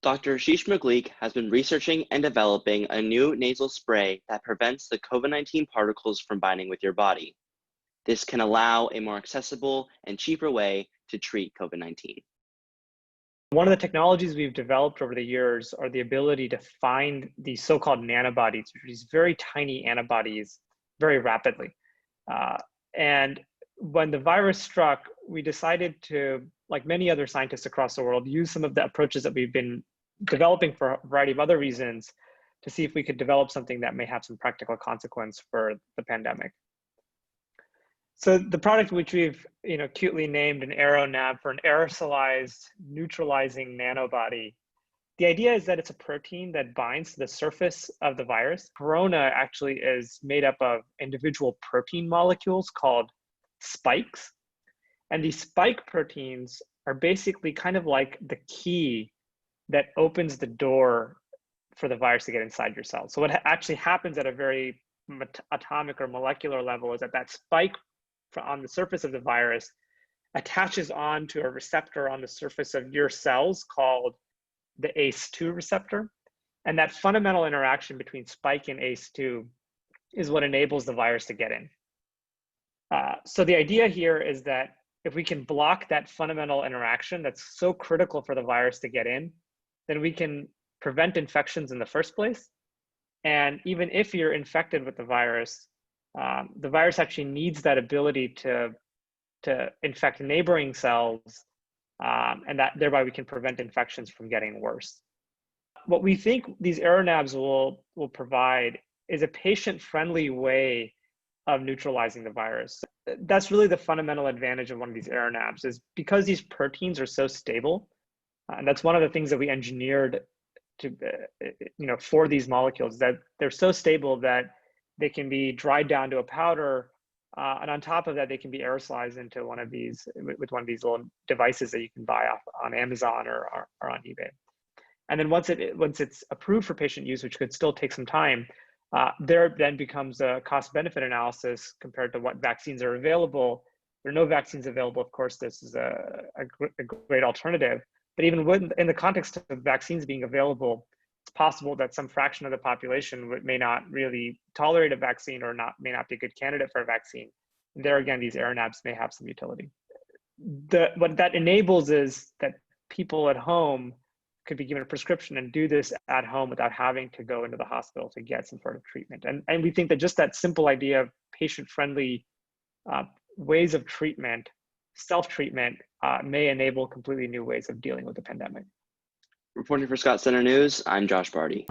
Dr. Aashish Manglik has been researching and developing a new nasal spray that prevents the COVID-19 particles from binding with your body. This can allow a more accessible and cheaper way to treat COVID-19. One of the technologies we've developed over the years are the ability to find these so-called nanobodies, which are these very tiny antibodies, very rapidly. And when the virus struck, we decided to, like many other scientists across the world, use some of the approaches that we've been developing for a variety of other reasons to see if we could develop something that may have some practical consequence for the pandemic. So the product, which we've cutely named an Aeronab, for an aerosolized neutralizing nanobody, the idea is that it's a protein that binds to the surface of the virus. Corona actually is made up of individual protein molecules called spikes. And these spike proteins are basically kind of like the key that opens the door for the virus to get inside your cells. So what actually happens at a very atomic or molecular level is that that spike on the surface of the virus attaches on to a receptor on the surface of your cells called the ACE2 receptor. And that fundamental interaction between spike and ACE2 is what enables the virus to get in. So the idea here is that if we can block that fundamental interaction that's so critical for the virus to get in, then we can prevent infections in the first place. And even if you're infected with the virus actually needs that ability to infect neighboring cells, and that thereby we can prevent infections from getting worse. What we think these Aeronabs will provide is a patient-friendly way of neutralizing the virus. That's really the fundamental advantage of one of these Aeronabs, is because these proteins are so stable, and that's one of the things that we engineered to, for these molecules, that they're so stable that they can be dried down to a powder, and on top of that, they can be aerosolized into one of these with one of these little devices that you can buy off on Amazon or on eBay. And then once it's approved for patient use, which could still take some time, there then becomes a cost-benefit analysis compared to what vaccines are available. There are no vaccines available. Of course, this is a great alternative. But even in the context of vaccines being available, it's possible that some fraction of the population may not really tolerate a vaccine or may not be a good candidate for a vaccine. And there again, these Aeronabs may have some utility. What that enables is that people at home could be given a prescription and do this at home without having to go into the hospital to get some sort of treatment. And we think that just that simple idea of patient-friendly ways of treatment, self-treatment, may enable completely new ways of dealing with the pandemic. Reporting for Scott Center News, I'm Josh Barty.